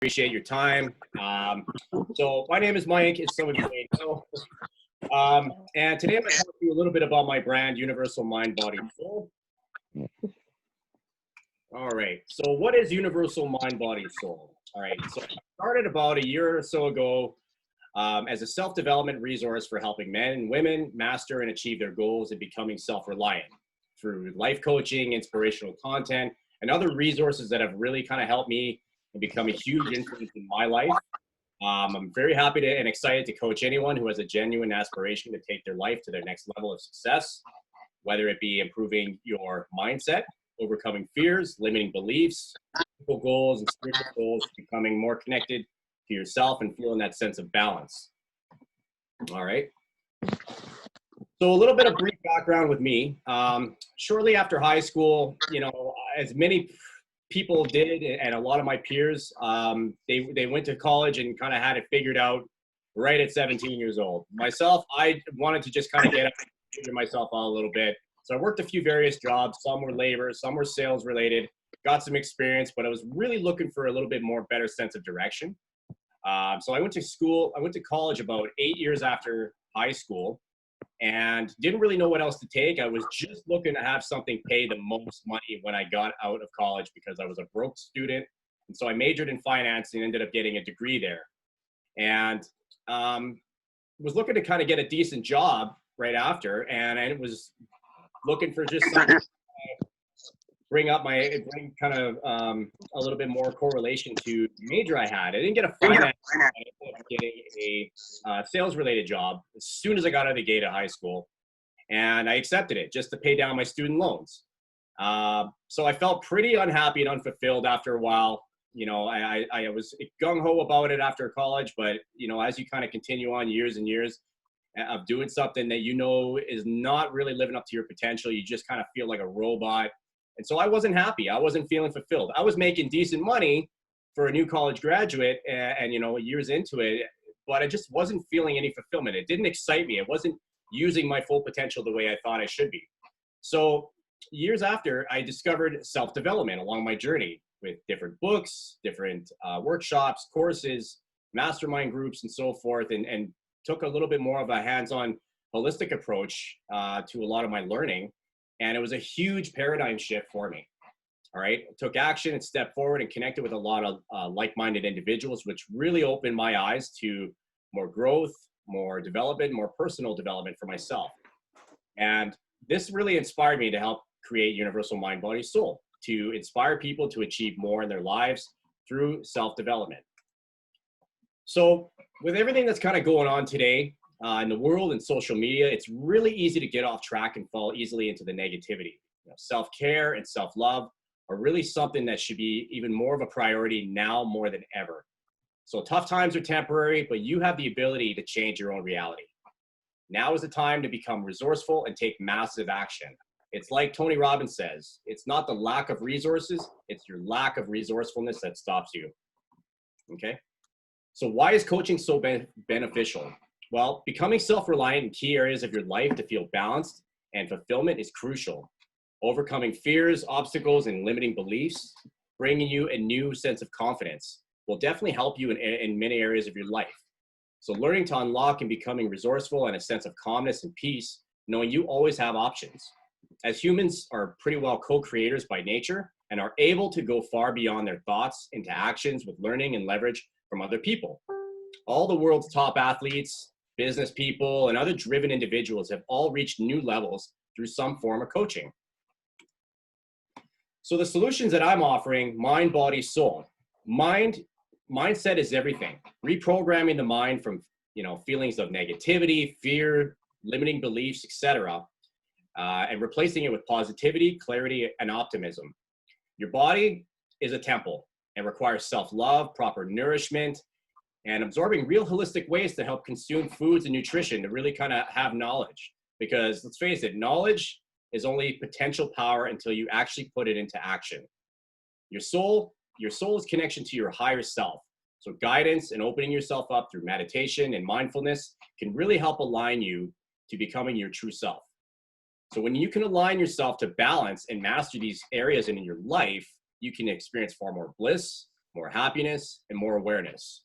appreciate your time. So my name is Mike, as some of you may know. And today I'm going to talk to you a little bit about my brand, Universal Mind, Body, Soul. All right. So what is Universal Mind, Body, Soul? All right. So I started about a year or so ago as a self-development resource for helping men and women master and achieve their goals and becoming self-reliant through life coaching, inspirational content, and other resources that have really kind of helped me and become a huge influence in my life. I'm very happy to and excited to coach anyone who has a genuine aspiration to take their life to their next level of success, whether it be improving your mindset, overcoming fears, limiting beliefs, physical goals and spiritual goals, becoming more connected to yourself and feeling that sense of balance. All right. So a little bit of brief background with me. Shortly after high school, as many people did, and a lot of my peers, they went to college and kind of had it figured out right at 17 years old. Myself, I wanted to just kind of get up and figure myself out a little bit. So I worked a few various jobs. Some were labor, some were sales related, got some experience, but I was really looking for a little bit more better sense of direction. So I went to college about 8 years after high school and didn't really know what else to take. I was just looking to have something pay the most money when I got out of college because I was a broke student. And so I majored in finance and ended up getting a degree there. And was looking to kind of get a decent job right after. And I was looking for just something to bring kind of a little bit more correlation to the major I had. I didn't get a finance, I ended up getting a sales related job as soon as I got out of the gate at high school. And I accepted it just to pay down my student loans. So I felt pretty unhappy and unfulfilled after a while. I was gung-ho about it after college, but as you kind of continue on years and years of doing something that is not really living up to your potential, you just kind of feel like a robot. And so I wasn't happy. I wasn't feeling fulfilled. I was making decent money for a new college graduate and years into it, but I just wasn't feeling any fulfillment. It didn't excite me. It wasn't using my full potential the way I thought I should be. So years after, I discovered self-development along my journey with different books, different workshops, courses, mastermind groups, and so forth, and took a little bit more of a hands-on holistic approach to a lot of my learning. And it was a huge paradigm shift for me. All right. I took action and stepped forward and connected with a lot of like-minded individuals, which really opened my eyes to more growth, more development, more personal development for myself. And this really inspired me to help create Universal Mind, Body, Soul, to inspire people to achieve more in their lives through self-development. So with everything that's kind of going on today, in the world and social media, it's really easy to get off track and fall easily into the negativity. Self-care and self-love are really something that should be even more of a priority now more than ever. So tough times are temporary, but you have the ability to change your own reality. Now is the time to become resourceful and take massive action. It's like Tony Robbins says, it's not the lack of resources, it's your lack of resourcefulness that stops you. Okay? So why is coaching so beneficial? Well, becoming self-reliant in key areas of your life to feel balanced and fulfillment is crucial. Overcoming fears, obstacles, and limiting beliefs, bringing you a new sense of confidence, will definitely help you in many areas of your life. So learning to unlock and becoming resourceful and a sense of calmness and peace, knowing you always have options. As humans are pretty well co-creators by nature and are able to go far beyond their thoughts into actions with learning and leverage from other people. All the world's top athletes, business people, and other driven individuals have all reached new levels through some form of coaching. So the solutions that I'm offering, mind, body, soul. Mindset is everything. Reprogramming the mind from feelings of negativity, fear, limiting beliefs, etc., and replacing it with positivity, clarity, and optimism. Your body is a temple and requires self-love, proper nourishment, and absorbing real holistic ways to help consume foods and nutrition to really kind of have knowledge. Because let's face it, knowledge is only potential power until you actually put it into action. Your soul's connection to your higher self. So guidance and opening yourself up through meditation and mindfulness can really help align you to becoming your true self. So when you can align yourself to balance and master these areas in your life, you can experience far more bliss, more happiness, and more awareness.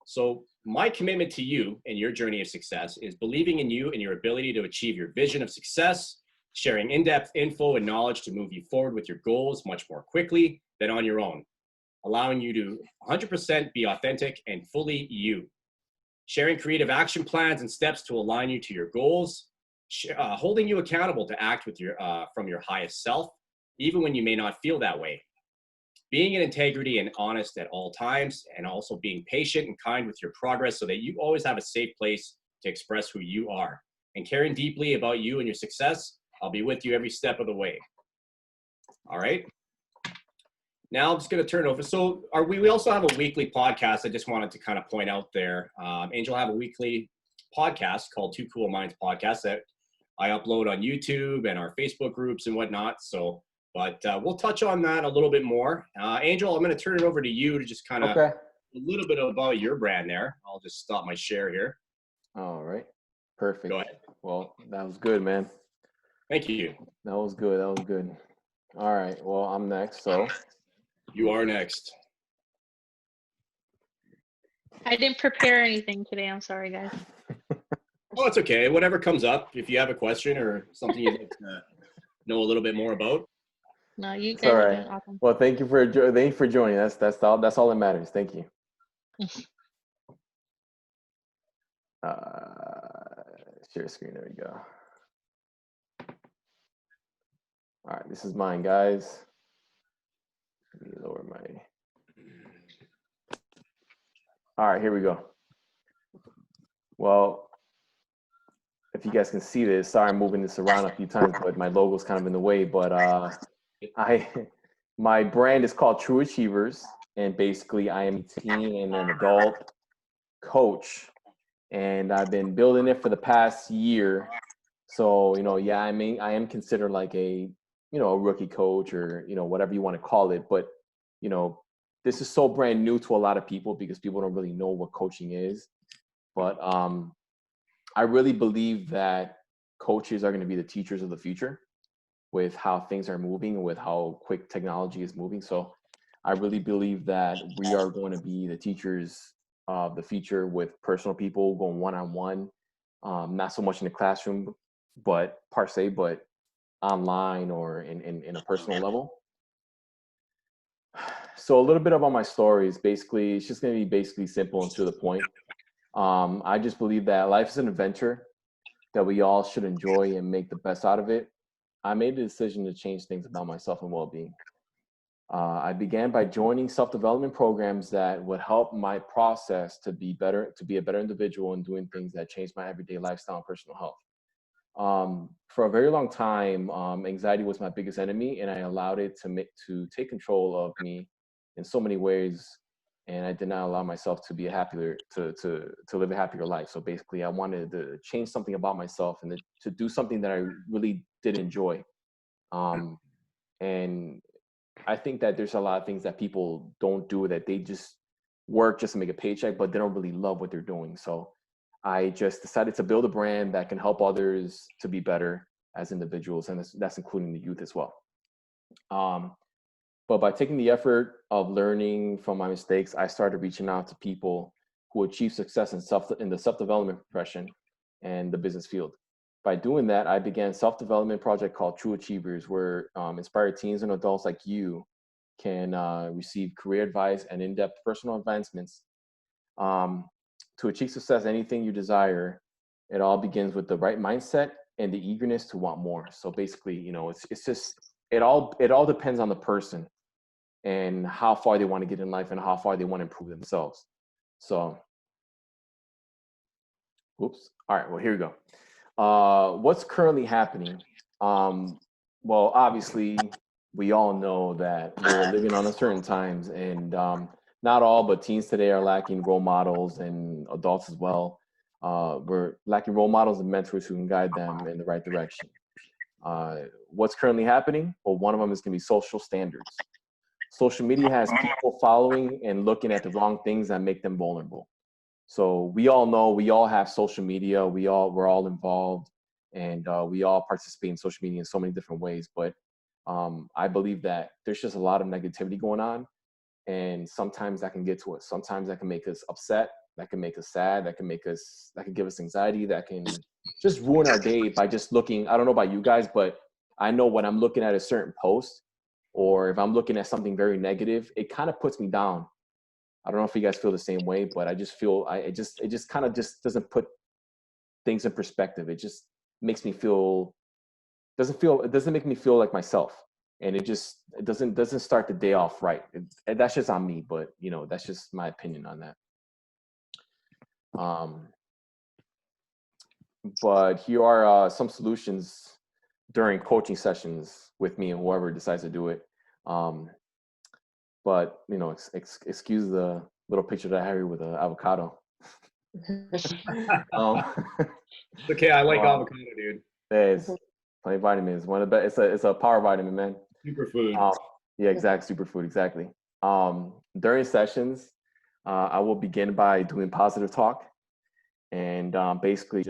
So my commitment to you and your journey of success is believing in you and your ability to achieve your vision of success, sharing in-depth info and knowledge to move you forward with your goals much more quickly than on your own, allowing you to 100% be authentic and fully you, sharing creative action plans and steps to align you to your goals, holding you accountable to act with from your highest self, even when you may not feel that way, being in integrity and honest at all times, and also being patient and kind with your progress so that you always have a safe place to express who you are, and caring deeply about you and your success. I'll be with you every step of the way. All right. Now I'm just going to turn it over. So we also have a weekly podcast. I just wanted to kind of point out there. Angel have a weekly podcast called Two Cool Minds Podcast that I upload on YouTube and our Facebook groups and whatnot. So, but we'll touch on that a little bit more. Angel, I'm going to turn it over to you to just kind of a little bit about your brand there. I'll just stop my share here. All right. Perfect. Go ahead. Well, that was good, man. Thank you. That was good. That was good. All right. Well, I'm next. So you are next. I didn't prepare anything today. I'm sorry, guys. Oh, it's okay. Whatever comes up. If you have a question or something you'd like to know a little bit more about. No, you guys are doing awesome. Well, thank you for joining. That's all that matters. Thank you. Share screen. There we go. All right, this is mine, guys. Let me lower my. All right, here we go. Well, if you guys can see this, sorry I'm moving this around a few times, but my logo's kind of in the way. But my brand is called True Achievers, and basically I am a teen and an adult coach, and I've been building it for the past year. So yeah, I am considered like a a rookie coach, or whatever you want to call it. But this is so brand new to a lot of people because people don't really know what coaching is. But I really believe that coaches are going to be the teachers of the future with how things are moving and with how quick technology is moving. So I really believe that we are going to be the teachers of the future with personal people going one-on-one, not so much in the classroom, but per se, but online or in a personal level. So a little bit about my story is basically, it's just going to be basically simple and to the point. I just believe that life is an adventure that we all should enjoy and make the best out of it. I made the decision to change things about myself and well-being. I began by joining self-development programs that would help my process to be a better individual and doing things that change my everyday lifestyle and personal health. For a very long time, anxiety was my biggest enemy, and I allowed it to take control of me in so many ways. And I did not allow myself to be to live a happier life. So basically, I wanted to change something about myself and to do something that I really did enjoy. And I think that there's a lot of things that people don't do, that they just work just to make a paycheck, but they don't really love what they're doing. So I just decided to build a brand that can help others to be better as individuals, and that's including the youth as well. But by taking the effort of learning from my mistakes, I started reaching out to people who achieve success in the self-development profession and the business field. By doing that, I began a self-development project called True Achievers, where inspired teens and adults like you can receive career advice and in-depth personal advancements. To achieve success, anything you desire, it all begins with the right mindset and the eagerness to want more. So basically, it's just, it all depends on the person and how far they want to get in life and how far they want to improve themselves. So, oops. All right, well, here we go. What's currently happening? Well, obviously, we all know that we're living on uncertain times, and not all, but teens today are lacking role models, and adults as well. We're lacking role models and mentors who can guide them in the right direction. What's currently happening? Well, one of them is going to be social standards. Social media has people following and looking at the wrong things that make them vulnerable. So we all know, we all have social media, we're all involved, and we all participate in social media in so many different ways. But I believe that there's just a lot of negativity going on. And sometimes that can get to us. Sometimes that can make us upset. That can make us sad. That can give us anxiety. That can just ruin our day by just looking. I don't know about you guys, but I know when I'm looking at a certain post, or if I'm looking at something very negative, it kind of puts me down. I don't know if you guys feel the same way, but I just feel it just kind of just doesn't put things in perspective. It just makes me feel, it doesn't make me feel like myself. And it doesn't start the day off right. And that's just on me, but you know, that's just my opinion on that. But here are some solutions during coaching sessions with me and whoever decides to do it. But you know, excuse the little picture that I have here with an avocado. Okay, I like avocado, dude. It's plenty of vitamins. One of the best. It's a power vitamin, man. Superfood. Yeah, exactly. Superfood, exactly. During sessions, I will begin by doing positive talk, and basically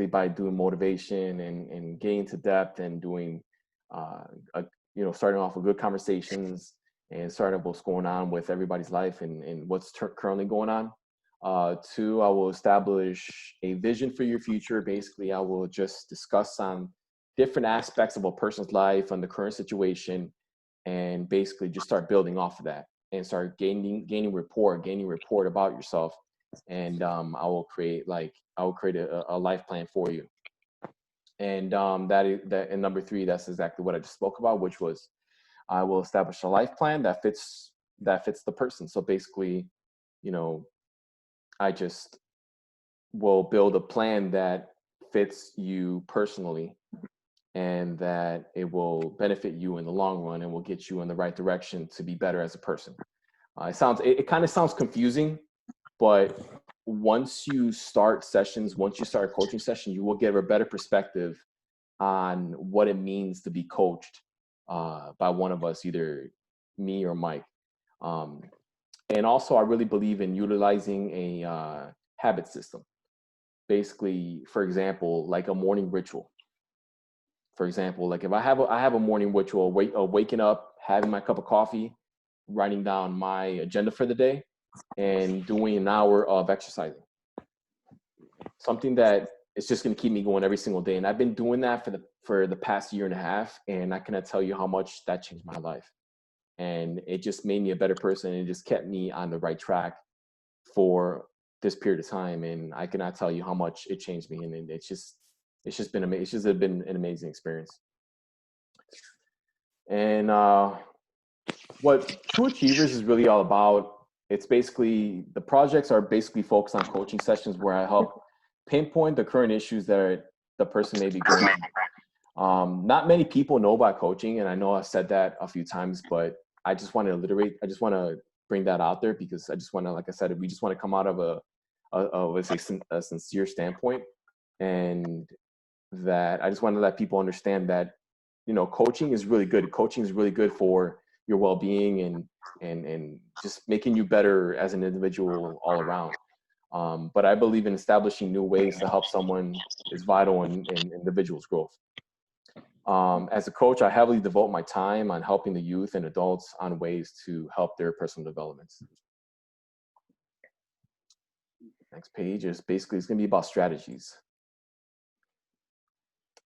by doing motivation and getting to depth and doing, starting off with good conversations and starting up what's going on with everybody's life and what's currently going on. Two, I will establish a vision for your future. Basically, I will just discuss on different aspects of a person's life and the current situation, and basically just start building off of that and start gaining rapport about yourself. And I will create a life plan for you. And and number three, that's exactly what I just spoke about, which was I will establish a life plan that fits the person. So basically, you know, I just will build a plan that fits you personally and that it will benefit you in the long run and will get you in the right direction to be better as a person. It kind of sounds confusing, but once you start a coaching session, you will get a better perspective on what it means to be coached by one of us, either me or Mike. And also, I really believe in utilizing a habit system. Basically, for example, like a morning ritual. For example, like if I have a morning ritual, waking up, having my cup of coffee, writing down my agenda for the day, and doing an hour of exercising. Something that is just going to keep me going every single day. And I've been doing that for the past year and a half, and I cannot tell you how much that changed my life. And it just made me a better person, and it just kept me on the right track for this period of time. And I cannot tell you how much it changed me. And it's just been amazing. It's just been an amazing experience. And what True Achievers is really all about, it's basically, the projects are basically focused on coaching sessions where I help pinpoint the current issues that the person may be going through. Not many people know about coaching, and I know I've said that a few times, but I just want to bring that out there because I just want to, like I said, we just want to come out of a sincere standpoint, and that I just want to let people understand that, you know, coaching is really good. Coaching is really good for your well-being and just making you better as an individual all around. But I believe in establishing new ways to help someone is vital in individual's growth. As a coach, I heavily devote my time on helping the youth and adults on ways to help their personal developments. Next page is basically, it's going to be about strategies.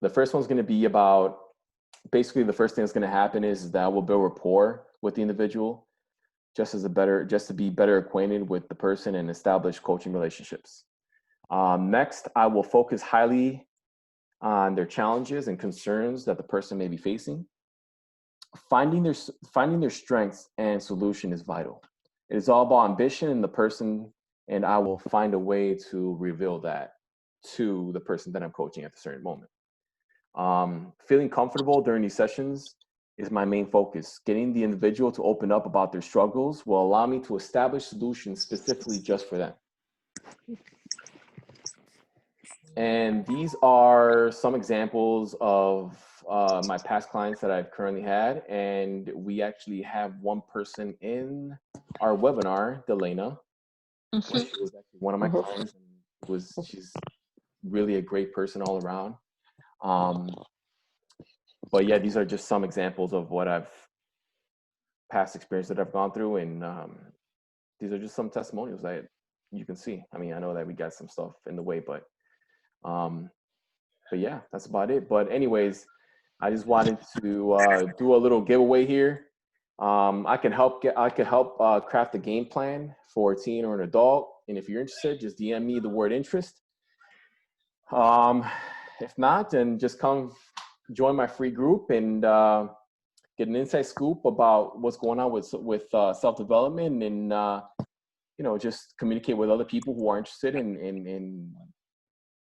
The first one's going to be about, basically the first thing that's going to happen is that we'll build rapport with the individual just to be better acquainted with the person and establish coaching relationships. Next, I will focus highly on their challenges and concerns that the person may be facing. Finding their strengths and solution is vital. It is all about ambition in the person, and I will find a way to reveal that to the person that I'm coaching at a certain moment. Feeling comfortable during these sessions is my main focus. Getting the individual to open up about their struggles will allow me to establish solutions specifically just for them. And these are some examples of my past clients that I've currently had. And we actually have one person in our webinar, Delana. She was actually one of my clients. And she's really a great person all around. But yeah, these are just some examples of what I've past experience that I've gone through, and these are just some testimonials that you can see. I mean, I know that we got some stuff in the way, but yeah, that's about it. But anyways, I just wanted to do a little giveaway here. I can help craft a game plan for a teen or an adult, and if you're interested, just DM me the word interest. If not, then just come join my free group and get an inside scoop about what's going on with self-development, and just communicate with other people who are interested in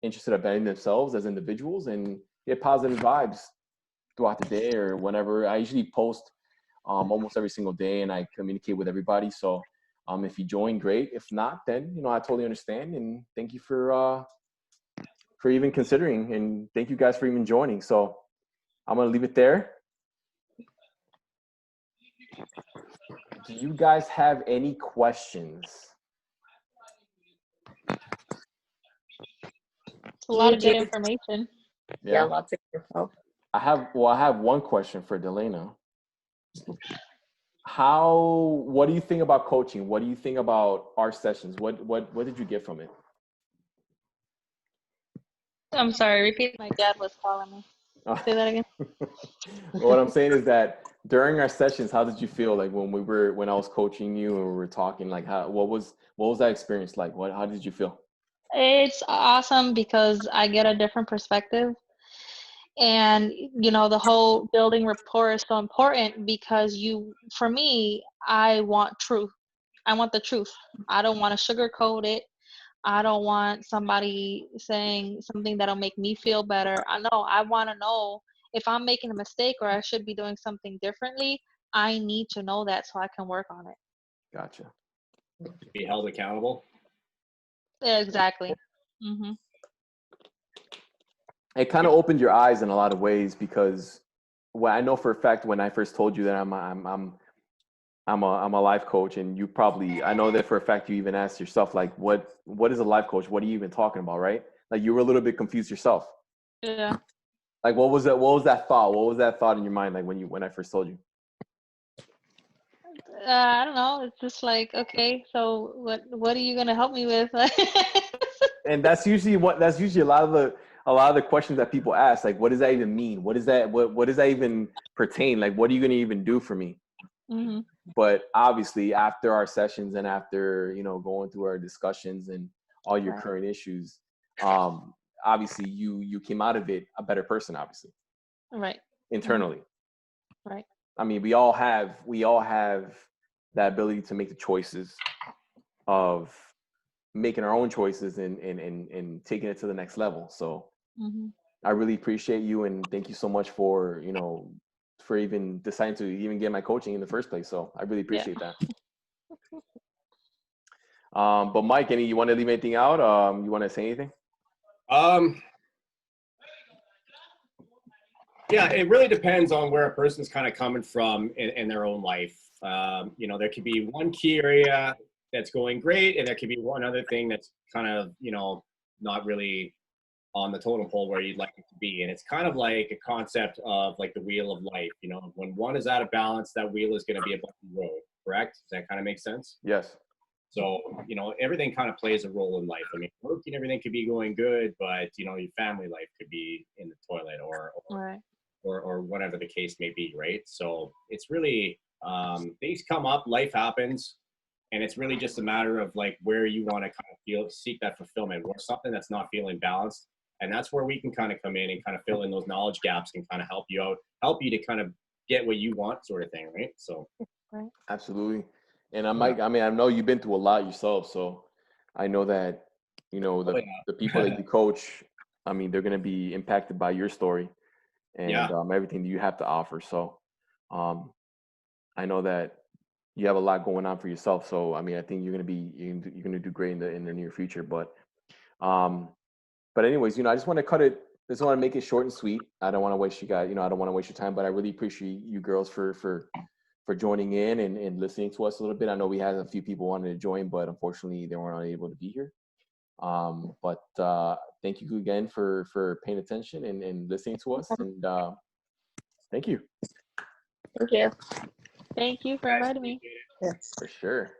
interested in bettering themselves as individuals, and get positive vibes throughout the day or whenever. I usually post almost every single day, and I communicate with everybody. So if you join, great. If not, then I totally understand, and thank you for even considering, and thank you guys for even joining. So I'm gonna leave it there. Do you guys have any questions? A lot of good information. Yeah, lots of info. I have one question for Delana. What do you think about coaching? What do you think about our sessions? What did you get from it? I'm sorry, repeat. My dad was calling me. Say that again. What I'm saying is that during our sessions, how did you feel like when I was coaching you and we were talking, like what was that experience like? How did you feel? It's awesome because I get a different perspective. And, the whole building rapport is so important because for me, I want truth. I want the truth. I don't want to sugarcoat it. I don't want somebody saying something that'll make me feel better. I want to know if I'm making a mistake or I should be doing something differently. I need to know that so I can work on it. Gotcha. Be held accountable. Exactly. Mm-hmm. It kind of opened your eyes in a lot of ways, because I know for a fact when I first told you that I'm a life coach, and I know that for a fact you even asked yourself, like, what is a life coach? What are you even talking about, right? Like, you were a little bit confused yourself. Yeah. Like, what was that thought? What was that thought in your mind, like when I first told you? I don't know. It's just like, okay, so what are you gonna help me with? And that's usually a lot of the questions that people ask. Like, what does that even mean? What does that even pertain? Like, what are you gonna even do for me? Mm-hmm. But obviously, after our sessions and after going through our discussions and all your Right. current issues, obviously you came out of it a better person, obviously. Right. Internally. Mm-hmm. Right. I mean, we all have that ability to make the choices of making our own choices and taking it to the next level. So Mm-hmm. I really appreciate you, and thank you so much for for even deciding to even get my coaching in the first place. So I really appreciate that. But Mike, you want to leave anything out? You want to say anything? Yeah, it really depends on where a person's kind of coming from in their own life. There could be one key area that's going great, and there could be one other thing that's kind of, not really on the totem pole where you'd like it to be. And it's kind of like a concept of like the wheel of life. When one is out of balance, that wheel is going to be a bumpy road, correct? Does that kind of make sense? Yes. So, everything kind of plays a role in life. I mean, work and everything could be going good, but, your family life could be in the toilet or Right. or whatever the case may be, right? So it's really, things come up, life happens, and it's really just a matter of like where you want to kind of seek that fulfillment, or something that's not feeling balanced. And that's where we can kind of come in and kind of fill in those knowledge gaps and kind of help you out, help you to kind of get what you want, sort of thing, right? So Right. Absolutely. And I know you've been through a lot yourself, so I know that the people that you coach, I mean, they're going to be impacted by your story and everything that you have to offer. So I know that you have a lot going on for yourself. So I mean, I think you're going to do great in the near future. But anyways, I just want to make it short and sweet. I don't want to waste you guys. I don't want to waste your time. But I really appreciate you girls for joining in and listening to us a little bit. I know we had a few people wanting to join, but unfortunately they weren't able to be here. But thank you again for paying attention and listening to us. And thank you. Thank you. Thank you for inviting me. Yes. For sure.